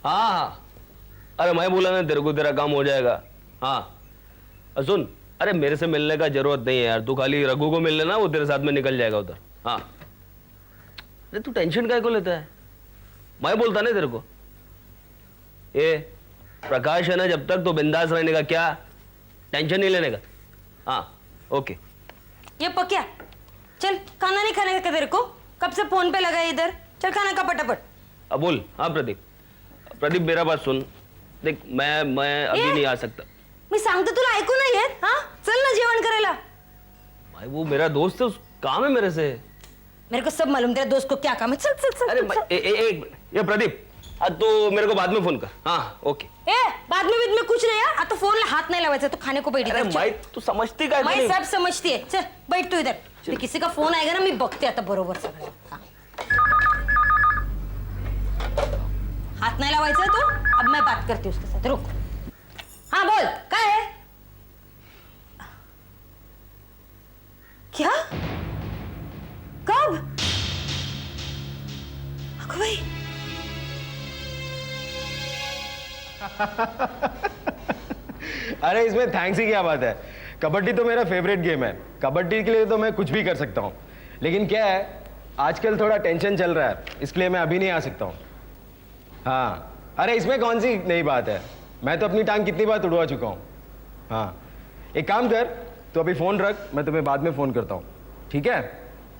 हाँ हाँ, अरे मैं बोला ना तेरे को, तेरा काम हो जाएगा। हाँ सुन, अरे मेरे से मिलने का जरूरत नहीं है यार, तू खाली रघु को मिल लेना, वो तेरे साथ में निकल जाएगा उधर। हाँ, अरे तू टेंशन काय को लेता है, मैं बोलता नहीं तेरे को। ये प्रकाश है ना, जब तक तो बिंदास रहने का, क्या टेंशन नहीं लेने का। हाँ ओके। ये पक्या, चल खाना नहीं खाने का तेरे को, कब से फोन पे लगा है इधर, चल खाना का फटाफट। अब बोल। हाँ प्रदीप, प्रदीप मेरा बात सुन, देख मैं अभी नहीं आ सकता। मी सांगते तुला ऐकू नाही येत? हाँ चल ना जेवण करायला। भाई वो मेरा दोस्त है, उस काम है मेरे से। मेरे को सब मालूम तेरे दोस्त को क्या काम है, चल चल चल। अरे एक ये प्रदीप, तो मेरे को बाद में फोन कर। हाँ ओके। बाद में कुछ नहीं यार, तो फोन हाथ नहीं लगायचा, तो खाने को बैठ। अरे भाई तू समझती काय? मैं सब समझती है, चल बैठ तू इधर। किसी का फोन आएगा ना, मी बघते आता बरोबर सगळं। हाथ नहीं लगायचा तो, अब मैं बात करती हूँ उसके साथ, रुक। हाँ बोल, क्या है? क्या? कब? अको भाई अरे इसमें थैंक्स की क्या बात है, कबड्डी तो मेरा फेवरेट गेम है, कबड्डी के लिए तो मैं कुछ भी कर सकता हूँ। लेकिन क्या है, आजकल थोड़ा टेंशन चल रहा है, इसलिए मैं अभी नहीं आ सकता हूँ। हाँ, अरे इसमें कौन सी नई बात है, मैं तो अपनी टांग कितनी बार तुड़वा चुका हूँ। हाँ एक काम कर, तो अभी फ़ोन रख, मैं तुम्हें बाद में फ़ोन करता हूँ, ठीक है?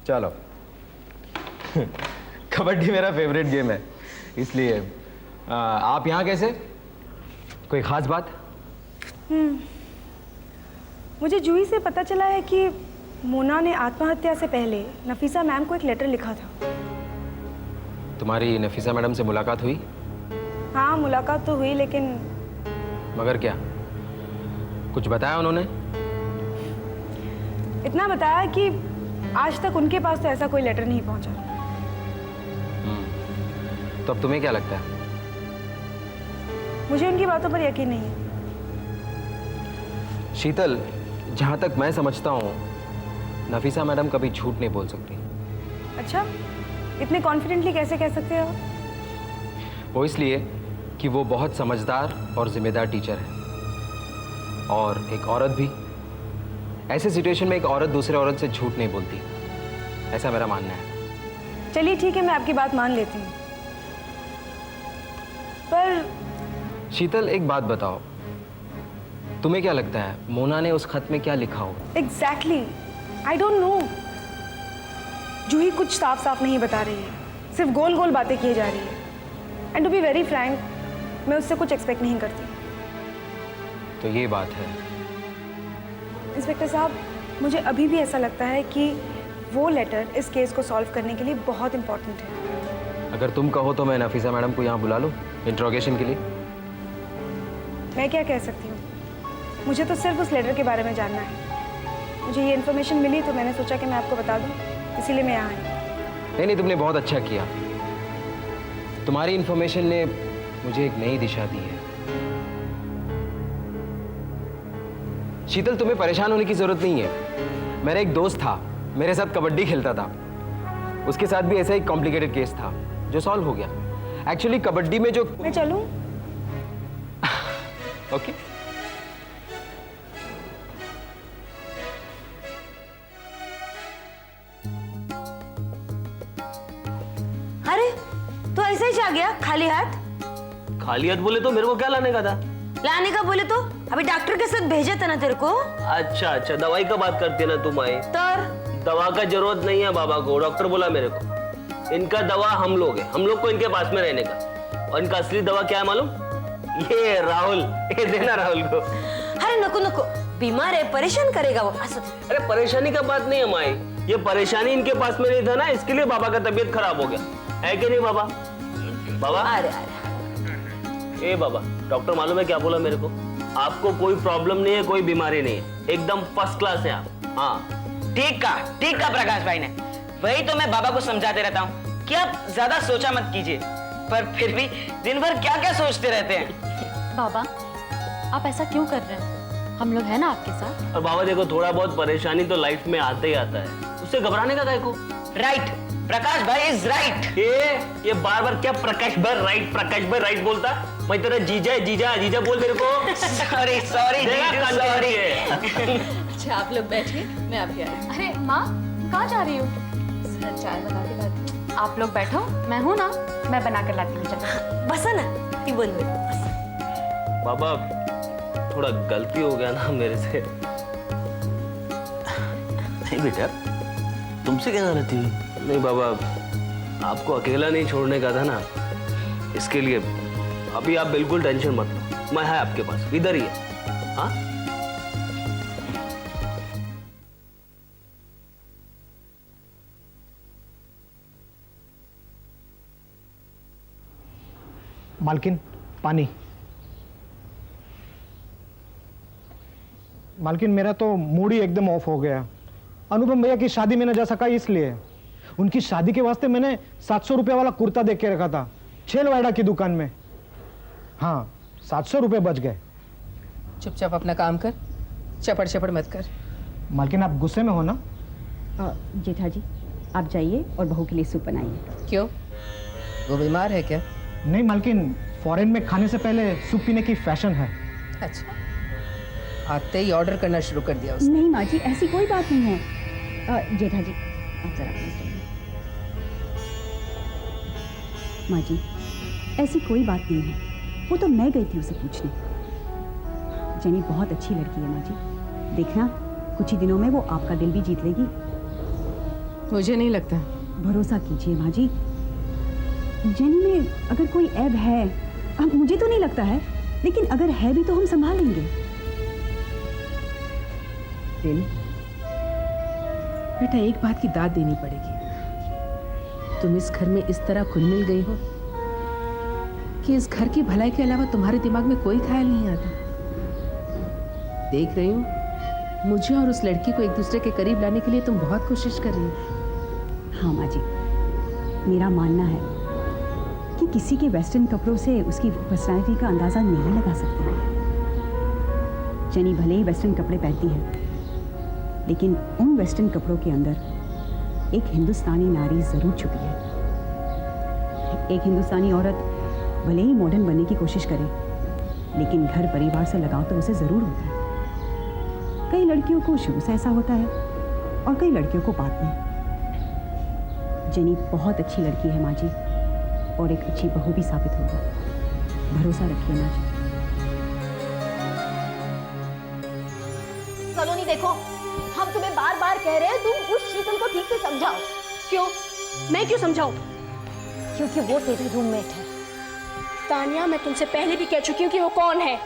चलो। कबड्डी मेरा फेवरेट गेम है, इसलिए आप यहाँ कैसे, कोई ख़ास बात? मुझे जूही से पता चला है कि मोना ने आत्महत्या से पहले नफीसा मैम को एक लेटर लिखा था। तुम्हारी नफीसा मैडम से मुलाकात हुई? हाँ मुलाकात तो हुई, लेकिन मगर क्या कुछ बताया उन्होंने? इतना बताया कि आज तक उनके पास तो ऐसा कोई लेटर नहीं पहुंचा। तो अब तुम्हें क्या लगता है? मुझे उनकी बातों पर यकीन नहीं है। शीतल, जहाँ तक मैं समझता हूँ नफीसा मैडम कभी झूठ नहीं बोल सकती। अच्छा, इतने कॉन्फिडेंटली कैसे कह सकते हो? वो इसलिए कि वो बहुत समझदार और जिम्मेदार टीचर है, और एक औरत भी। ऐसे सिचुएशन में एक औरत दूसरे औरत से झूठ नहीं बोलती, ऐसा मेरा मानना है। चलिए ठीक है, मैं आपकी बात मान लेती हूँ, पर शीतल एक बात बताओ, तुम्हें क्या लगता है मोना ने उस खत में क्या लिखा होगा? Exactly, I don't know. जूही कुछ साफ साफ नहीं बता रही है, सिर्फ गोल गोल बातें की जा रही है। And to be very frank, मैं उससे कुछ एक्सपेक्ट नहीं करती। तो ये बात है। इंस्पेक्टर साहब, मुझे अभी भी ऐसा लगता है कि वो लेटर इस केस को सॉल्व करने के लिए बहुत इंपॉर्टेंट है। अगर तुम कहो तो मैं नफीसा मैडम को यहाँ बुला लूँ इंट्रोगेशन के लिए? मैं क्या कह सकती हूँ, मुझे तो सिर्फ उस लेटर के बारे में जानना है। मुझे ये इन्फॉर्मेशन मिली तो मैंने सोचा कि मैं आपको बता दूँ, इसीलिए मैं यहाँ आई। नहीं, तुमने बहुत अच्छा किया। तुम्हारी इन्फॉर्मेशन ने मुझे एक नई दिशा दी है। शीतल, तुम्हें परेशान होने की जरूरत नहीं है। मेरा एक दोस्त था, मेरे साथ कबड्डी खेलता था, उसके साथ भी ऐसा ही कॉम्प्लिकेटेड केस था जो सॉल्व हो गया। एक्चुअली कबड्डी में जो मैं चलूं? ओके। अरे तो ऐसे ही आ गया खाली हाथ? खाली हाथ बोले तो मेरे को क्या लाने का था? लाने का बोले तो अभी डॉक्टर के साथ भेजा था ना तेरे को। अच्छा अच्छा, दवाई का बात करती है ना तुम आई? तर दवा का जरूरत नहीं है बाबा को, डॉक्टर बोला मेरे को। इनका दवा हम लोग है, हम लोग को इनके पास में रहने का। और इनका असली दवा क्या है मालूम? ये राहुल, ये देना राहुल को। अरे नको नको, बीमार है, परेशान करेगा वो। अरे परेशानी का बात नहीं है माई, ये परेशानी इनके पास में नहीं था ना, इसके लिए बाबा का तबीयत खराब हो गया है कि नहीं बाबा? बाबा अरे अरे ए बाबा, डॉक्टर मालूम है क्या बोला मेरे को? आपको कोई प्रॉब्लम नहीं है, कोई बीमारी नहीं है, एकदम फर्स्ट क्लास है आप। हाँ ठीक का प्रकाश भाई ने, वही तो मैं बाबा को समझाते रहता हूँ कि आप ज्यादा सोचा मत कीजिए, पर फिर भी दिन भर क्या क्या सोचते रहते हैं। बाबा आप ऐसा क्यों कर रहे हैं? हम लोग हैं ना आपके साथ। और बाबा देखो, थोड़ा बहुत परेशानी तो लाइफ में आता ही आता है, उससे घबराने का काय को? राइट, प्रकाश भाई इज राइट। ये बार बार क्या प्रकाश भाई राइट बोलता? मैं तेरा जीजा है, जीजा बोल मेरे को। सॉरी सॉरी देखा, कान सॉरी। अच्छा आप लोग बैठिए, मैं अभी आ रही हूँ। अरे माँ कहाँ जा रही हो? जरा चाय बना के लाती हूँ। आप लोग बैठो, मैं हूँ ना, मैं बना कर लाती हूँ। चलो बसा ना, ती बनवे बस। बाबा थोड़ा गलती हो गया ना मेरे से। नहीं बेटा, तुमसे क्या गलती हुई? नहीं बाबा, आपको अकेला नहीं छोड़ने का था ना, इसके लिए अभी आप बिल्कुल टेंशन मत लो, मैं है आपके पास, इधर ही है। हाँ मालकिन पानी। मालकिन मेरा तो मूड ही एकदम ऑफ हो गया। अनुपम भैया की शादी में न जा सका इसलिए। उनकी शादी के वास्ते मैंने 700 रुपये वाला कुर्ता देख के रखा था छेलवाड़ा की दुकान में। हाँ, 700 रुपये बच गए। चुपचाप अपना काम कर, चपड़ चपड़ मत कर। मालकिन आप गुस्से में हो ना? जेठा जी आप जाइए और बहू के लिए सूप बनाइए। क्यों, वो बीमार है क्या? नहीं मालकिन, फॉरेन में खाने से पहले सूप पीने की फैशन है। अच्छा, आते ही ऑर्डर करना शुरू कर दिया उसने। नहीं माँ जी, ऐसी कोई बात नहीं है। जेठा जी आप जरा अपना सुनिए। माँ जी ऐसी कोई बात नहीं है, वो तो मैं गई थी उसे पूछने। जेनी बहुत अच्छी लड़की है माँ जी, देखना कुछ ही दिनों में वो आपका दिल भी जीत लेगी। मुझे नहीं लगता। भरोसा कीजिए माँ जी, जेनी में अगर कोई ऐब है, अब मुझे तो नहीं लगता है, लेकिन अगर है भी तो हम संभाल लेंगे। दिल बेटा एक बात की दाद देनी पड़ेगी, तुम इस घर में इस तरह खुल मिल गई हो कि इस घर की भलाई के अलावा तुम्हारे दिमाग में कोई ख्याल नहीं आता। देख रही हूँ मुझे और उस लड़की को एक दूसरे के करीब लाने के लिए तुम बहुत कोशिश कर रही हो। हाँ माँ जी, मेरा मानना है कि किसी के वेस्टर्न कपड़ों से उसकी पर्सनैलिटी का अंदाज़ा नहीं लगा सकते। जेनी भले ही वेस्टर्न कपड़े पहनती है, लेकिन उन वेस्टर्न कपड़ों के अंदर एक हिंदुस्तानी नारी ज़रूर छुपी है। एक हिंदुस्तानी औरत भले ही मॉडर्न बनने की कोशिश करे, लेकिन घर परिवार से लगाव तो उसे ज़रूर होता है। कई लड़कियों को शुरू से ऐसा होता है और कई लड़कियों को बाद में। जेनी बहुत अच्छी लड़की है माँ जी, और एक अच्छी बहू भी साबित होगी। भरोसा रखिए माँ जी। सलोनी देखो, हम तुम्हें बार बार कह रहे हैं तुम उस शीतल को ठीक से समझाओ। क्यों? मैं क्यों समझाऊं? क्योंकि वो तेरी रूममेट है। तानिया मैं तुमसे पहले भी कह चुकी हूँ कि वो कौन है,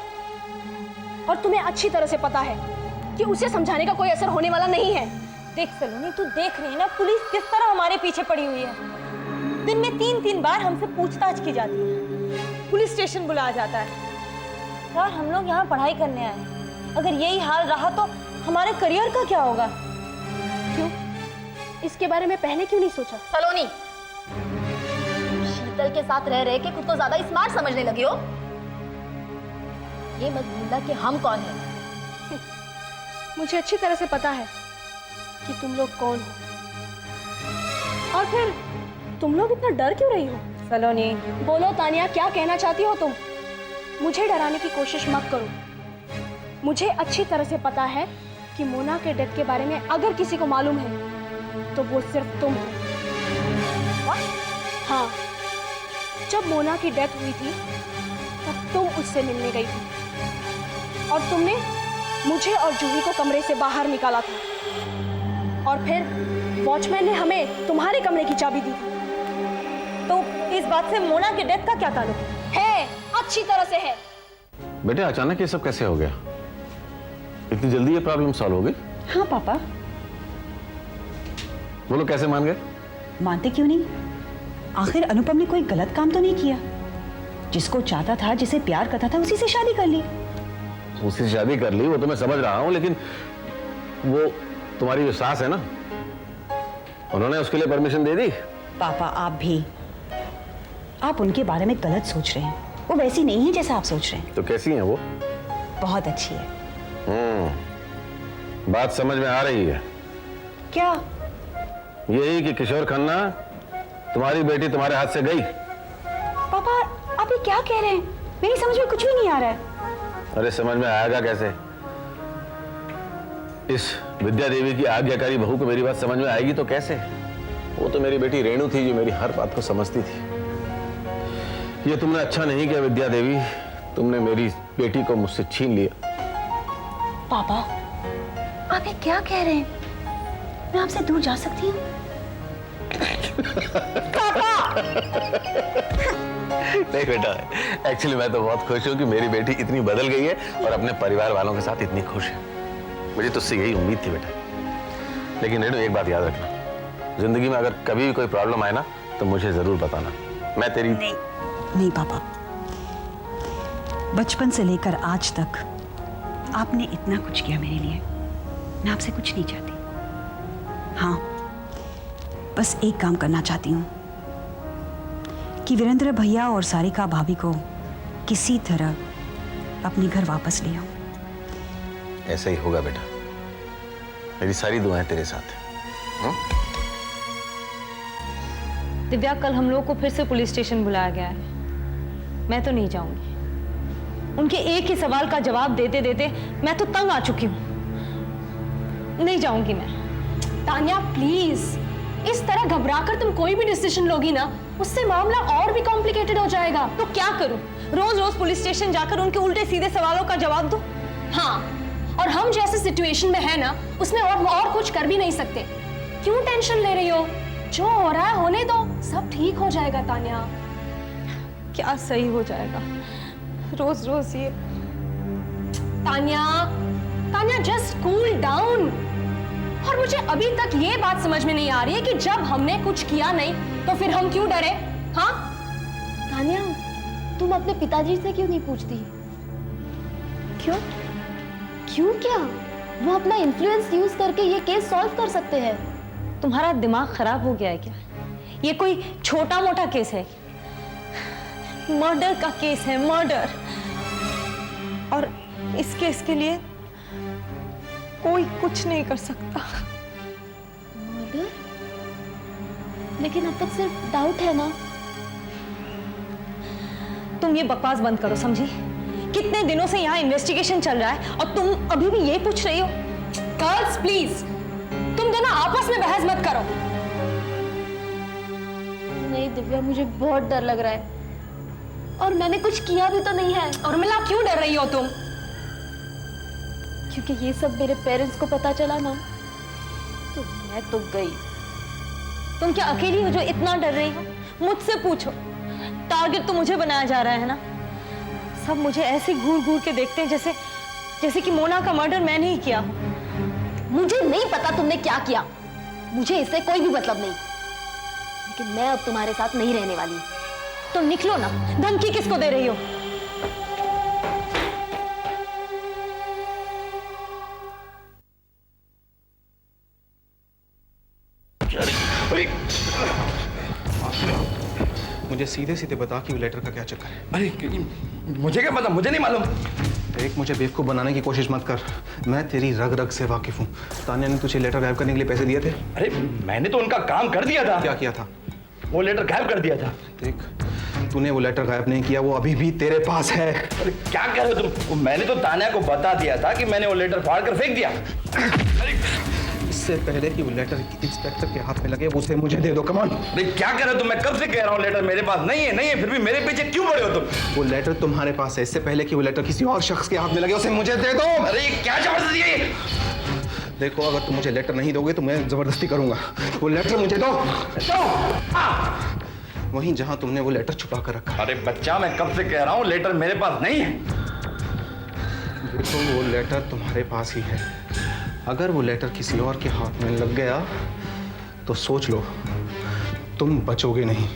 और तुम्हें अच्छी तरह से पता है कि उसे समझाने का कोई असर होने वाला नहीं है। देख सलोनी, तू देख रही है ना पुलिस किस तरह हमारे पीछे पड़ी हुई है। दिन में 3-3 बार हमसे पूछताछ की जाती है, पुलिस स्टेशन बुलाया जाता है। यार हम लोग यहाँ पढ़ाई करने आए हैं, अगर यही हाल रहा तो हमारे करियर का क्या होगा? क्यों? इसके बारे में पहले क्यों नहीं सोचा? सलोनी, शीतल के साथ रह रहे के खुद को ज्यादा स्मार्ट समझने लगी हो। ये मत भूलना कि हम कौन हैं। मुझे अच्छी तरह से पता है कि तुम लोग कौन हो, और फिर तुम लोग इतना डर क्यों रही हो? सलोनी बोलो तानिया, क्या कहना चाहती हो तुम? मुझे डराने की कोशिश मत करो। मुझे अच्छी तरह से पता है कि मोना के डेथ के बारे में अगर किसी को मालूम है तो वो सिर्फ तुम हो। हाँ, जब मोना की डेथ हुई थी तब तुम उससे मिलने गई थी, और तुमने मुझे और जूही को कमरे से बाहर निकाला था, और फिर वॉचमैन ने हमें तुम्हारे कमरे की चाबी दी थी। तो इस बात से मोना के डेथ का क्या ताल्लुक है? अच्छी तरह से है। बेटे अचानक ये सब कैसे हो गया? इतनी जल्दी ये प्रॉब्लम सॉल्व हो गई? हाँ पापा। वो लोग कैसे मान गए? मानते क्यों नहीं? आखिर अनुपम ने कोई गलत काम तो नहीं किया। जिसको चाहता था, जिसे प्यार करता था, उसी से शादी कर ली। उससे शादी कर ली वो तो मैं समझ रहा हूँ, लेकिन वो तुम्हारी जो सास है ना, उन्होंने उसके लिए परमिशन दे दी? पापा आप उनके बारे में गलत सोच रहे हैं। वो वैसी नहीं है जैसा आप सोच रहे हैं। तो कैसी हैं वो? बहुत अच्छी है। बात समझ में आ रही है। क्या? यही कि किशोर खन्ना तुम्हारी बेटी तुम्हारे हाथ से गई। पापा आप ये क्या कह रहे हैं? मेरी समझ में कुछ भी नहीं आ रहा है। अरे समझ में आएगा कैसे? इस विद्या देवी की आज्ञाकारी बहू को मेरी बात समझ में आएगी तो कैसे? वो तो मेरी बेटी रेणु थी जो मेरी हर बात को समझती थी। ये तुमने अच्छा नहीं किया विद्या देवी, तुमने मेरी बेटी को मुझसे छीन लिया। पापा आप ये क्या कह रहे हैं? मैं आपसे दूर जा सकती हूँ? नहीं बेटा, एक्चुअली मैं तो बहुत खुश हूँ कि मेरी बेटी इतनी बदल गई है और अपने परिवार वालों के साथ इतनी खुश है। मुझे तुझसे यही उम्मीद थी बेटा। लेकिन रेणु एक बात याद रखना, जिंदगी में अगर कभी भी कोई प्रॉब्लम आए ना तो मुझे जरूर बताना। मैं तेरी नहीं पापा, बचपन से लेकर आज तक आपने इतना कुछ किया मेरे लिए, मैं आपसे कुछ नहीं चाहती। हाँ, बस एक काम करना चाहती हूँ कि वीरेंद्र भैया और सारिका भाभी को किसी तरह अपने घर वापस ले आऊं। ऐसा ही होगा बेटा, मेरी सारी दुआएं तेरे साथ हैं। दिव्या, कल हम लोग को फिर से पुलिस स्टेशन बुलाया गया है। मैं तो नहीं जाऊंगी। उनके एक ही सवाल का जवाब देते देते मैं तो तंग आ चुकी हूं। नहीं जाऊंगी मैं। तान्या प्लीज, इस तरह घबराकर तुम कोई भी डिसीजन लोगी ना, उससे मामला और भी कॉम्प्लिकेटेड हो जाएगा। तो क्या करूं? रोज रोज पुलिस स्टेशन जाकर उनके उल्टे सीधे सवालों का जवाब दूं? हाँ, और हम जैसे सिचुएशन में है ना, उसमें और कुछ कर भी नहीं सकते। क्यों टेंशन ले रही हो? जो हो रहा है होने दो, सब ठीक हो जाएगा तान्या। क्या सही हो जाएगा? रोज रोज ये। Tanya just cool down. और मुझे अभी तक ये बात समझ में नहीं आ रही है कि जब हमने कुछ किया नहीं तो फिर हम क्यों डरे? हाँ तान्या, तुम अपने पिताजी से क्यों नहीं पूछती? क्यों? क्यों क्या? वो अपना इन्फ्लुएंस यूज करके ये केस सॉल्व कर सकते हैं। तुम्हारा दिमाग खराब हो गया है क्या? ये कोई छोटा मोटा केस है? मर्डर का केस है, मर्डर। और इस केस के लिए कोई कुछ नहीं कर सकता। मर्डर? लेकिन अब तक सिर्फ डाउट है ना। तुम ये बकवास बंद करो, समझी? कितने दिनों से यहाँ इन्वेस्टिगेशन चल रहा है और तुम अभी भी ये पूछ रही हो? गर्ल्स प्लीज, तुम दोनों आपस में बहस मत करो। नहीं दिव्या, मुझे बहुत डर लग रहा है और मैंने कुछ किया भी तो नहीं है। उर्मिला, क्यों डर रही हो तुम? क्योंकि ये सब मेरे पेरेंट्स को पता चला ना तो मैं तो गई। तुम क्या अकेली हो जो इतना डर रही हो? मुझसे पूछो। टारगेट तो मुझे बनाया जा रहा है ना। सब मुझे ऐसे घूर घूर के देखते हैं जैसे कि मोना का मर्डर मैंने ही किया हो। मुझे नहीं पता तुमने क्या किया, मुझे इससे कोई भी मतलब नहीं। लेकिन मैं अब तुम्हारे साथ नहीं रहने वाली। तो निकलो ना। धमकी किसको दे रही हो? मुझे सीधे सीधे बता कि वो लेटर का क्या चक्कर है। अरे मुझे क्या पता, मुझे नहीं मालूम। एक मुझे बेवकूफ बनाने की कोशिश मत कर, मैं तेरी रग रग से वाकिफ हूँ। तान्या ने तुझे लेटर गायब करने के लिए पैसे दिए थे? अरे मैंने तो उनका काम कर दिया था। क्या किया था? वो लेटर गायब कर दिया था। देख, तूने वो लेटर गायब नहीं किया, वो अभी भी तेरे पास है। अरे क्या कह रहे हो तुम? मैंने तो तान्या को बता दिया था कि मैंने वो लेटर फाड़ कर फेंक दिया। इससे पहले कि वो लेटर इंस्पेक्टर के हाथ में लगे, उसे मुझे दे दो। Come on. अरे क्या कह रहे हो तुम? मैं कब से कह रहा हूँ लेटर मेरे पास नहीं है, फिर भी मेरे पीछे क्यों पड़े हो तुम? वो लेटर तुम्हारे पास है, इससे पहले कि वो लेटर किसी और शख्स के हाथ में लगे, उसे मुझे दे दो। अरे ये क्या जबरदस्ती है? देखो, अगर तुम मुझे लेटर नहीं दोगे तो मैं जबरदस्ती करूंगा। वो लेटर मुझे दो। वहीं जहां तुमने वो लेटर छुपा कर रखा। अरे बच्चा, मैं कब से कह रहा हूँ लेटर मेरे पास नहीं है। देखो, वो लेटर तुम्हारे पास ही है। अगर वो लेटर किसी और के हाथ में लग गया तो सोच लो, तुम बचोगे नहीं।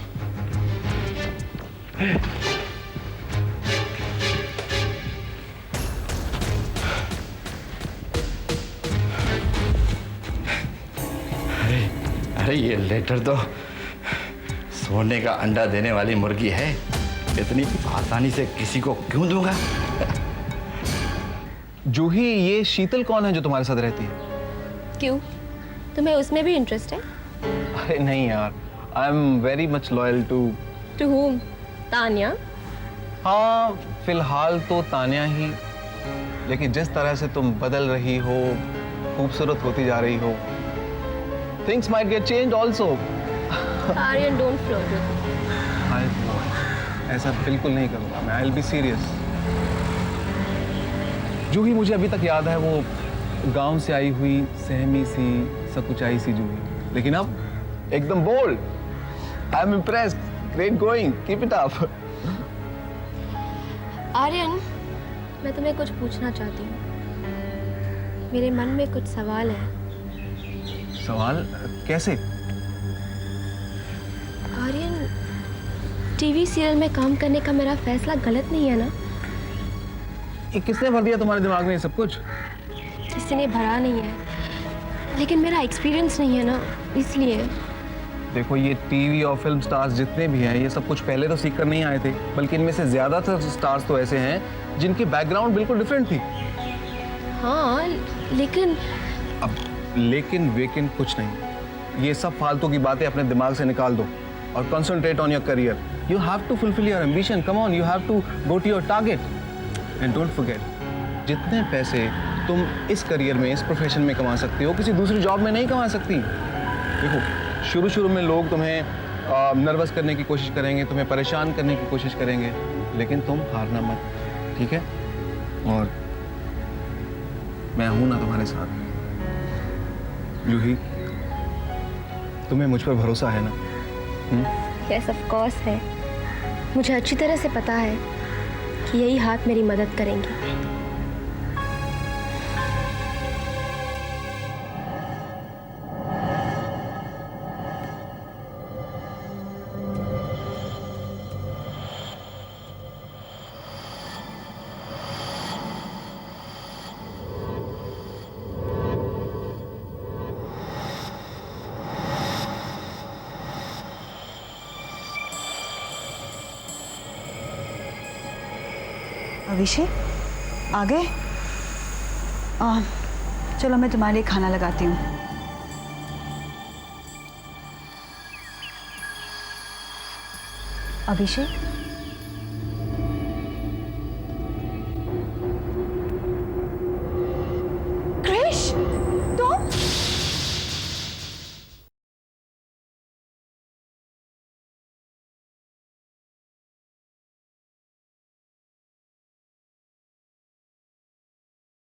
अरे ये लेटर तो सोने का अंडा देने वाली मुर्गी है। इतनी आसानी से किसी को क्यों दूंगा? जूही, ये शीतल कौन है जो तुम्हारे साथ रहती है? क्यों, तुम्हें उसमें भी इंटरेस्ट है? अरे नहीं यार, I am very much loyal to to whom? Tanya? हाँ, फिलहाल तो तान्या ही, लेकिन जिस तरह से तुम बदल रही हो, खूबसूरत होती जा रही हो, things might get change also. Aryan, don't flirt with me. ऐसा बिल्कुल नहीं करूंगा मैं, आई विल बी सीरियस। जो ही मुझे अभी तक याद है वो गांव से आई हुई सहमी सी सकुचाई सी जूही, लेकिन अब एकदम bold. I am impressed, great going, keep it up. Aryan, मैं तुम्हें कुछ पूछना चाहती हूँ। मेरे मन में कुछ सवाल है। सवाल? कैसे? आर्यन, टीवी सीरियल में काम करने का मेरा फैसला गलत नहीं है ना? ये किसने भर दिया तुम्हारे दिमाग में ये सब कुछ? किसी ने भरा नहीं है, लेकिन मेरा एक्सपीरियंस नहीं है ना, इसलिए। देखो, ये टीवी और फिल्म स्टार्स जितने भी हैं, ये सब कुछ पहले तो सीख कर नहीं आए थे, बल्कि इनमें से ज्यादातर स्टार्स तो ऐसे हैं जिनकी बैकग्राउंड बिल्कुल डिफरेंट थी। हाँ, लेकिन अब लेकिन वेकिन कुछ नहीं, ये सब फालतू की बातें अपने दिमाग से निकाल दो और concentrate on your career. You have to fulfil your ambition, come on, you have to go to your target and don't forget, जितने पैसे तुम इस करियर में, इस प्रोफेशन में कमा सकते हो, किसी दूसरी जॉब में नहीं कमा सकती। देखो, शुरू में लोग तुम्हें नर्वस करने की कोशिश करेंगे, तुम्हें परेशान करने की कोशिश करेंगे, लेकिन तुम हारना मत, ठीक है? और मैं हूं ना तुम्हारे साथ। जूही, तुम्हें मुझ पर भरोसा है ना? यस, ऑफ कोर्स है। मुझे अच्छी तरह से पता है कि यही हाथ मेरी मदद करेंगे। अभिषेक, आ गए? चलो मैं तुम्हारे लिए खाना लगाती हूँ। अभिषेक,